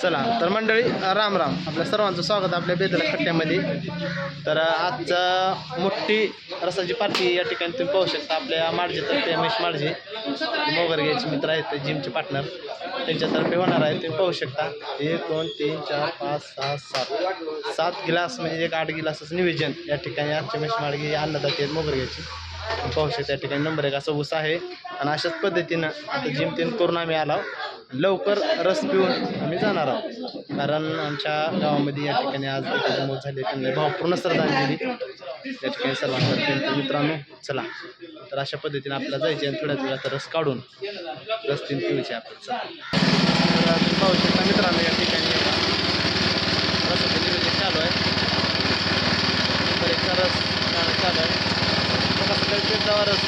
चला तर मंडळी राम राम, आपल्या सर्वांचं स्वागत आपल्या बेदर खट्ट्यामध्ये. तर आजचा मोठी रसाची पार्टी या ठिकाणी तुम्ही पाहू शकता. आपल्या माडजेतर्फे रमेश माडजे मोगरग्याचे मित्र आहेत, जिमचे पार्टनर, त्यांच्यातर्फे होणार आहे. तुम्ही पाहू शकता 1 2 3 4 5 6 7 7 गिलास, म्हणजे एक 8 गिलासाचं नियोजन या ठिकाणी रमेश माडगे अन्नदाते आहेत मोगरग्याची. पाहू शकता या ठिकाणी नंबर 1 असा ऊस आहे. आणि अशाच पद्धतीनं आता जिम तीन करून आम्ही आलो, लवकर रस पिऊन आम्ही जाणार आहोत. कारण आमच्या गावामध्ये या ठिकाणी आज मोठ झाले, त्यांनी भावपूर्ण श्रद्धांजली या ठिकाणी सर्वांना. तर मित्रांनो चला, तर अशा पद्धतीने आपल्याला जायचे आणि थोड्याच वेळात रस काढून रस तीन पिऊचे आपल्याला. तर तुम्ही पाहू शकता मित्रांनो या ठिकाणी रसाचं नियोजन चालू आहे. बरेचसा रस चालू आहे. जावा रस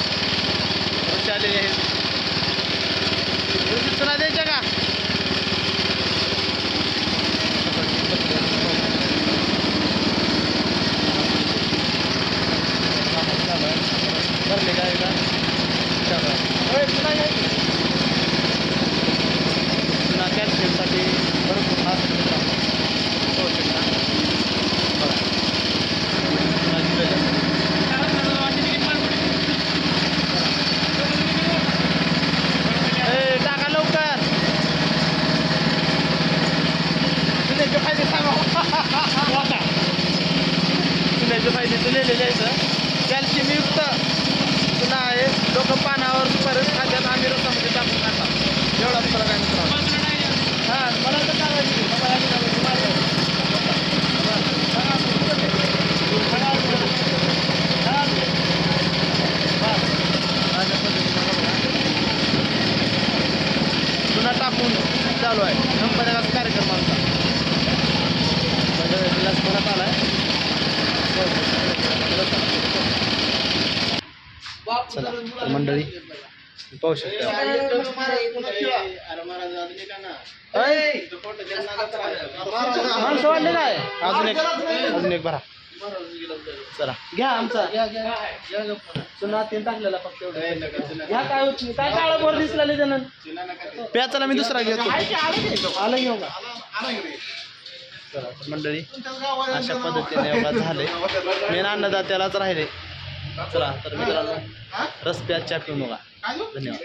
आलेले आहेत. सूचना द्यायच्या का? भरले काय का पुन्हा कॅल्शियमसाठी भरपूर खास होऊ शकता. टाका लवकर, तुझ्याचे फायदे सांगा. तुझ्याचे फायदे तुलेलेले आहेत. कॅल्शियमयुक्त पुन्हा आहे. लोक पानावर परत खात्यात, आम्ही रसामध्ये टाकून खातात. एवढा फरक आहे मित्रांनो. हां मला तर सांगायची पुन्हा टाकून चालू आहे. नंबर 1 कार्यक्रम आमचा गिलास परत आला आहे. चला तर मंडळी पाहू शकता. माणसं वाढलेलं आहे. अजून एक भरा. चला घ्या आमचा चुना तीन टाकलेला फक्त एवढं घ्या. काय होत काय काळा बोर दिसला त्यानं प्याचाला मी दुसरा घेतो. आलं घेऊ का? चला तर मंडळी अशा पद्धतीने एवढा झाले. मेन अन्नदात्यालाच राहिले. चला तर मित्रांनो रस प्याज च्या पिऊ नका. धन्यवाद.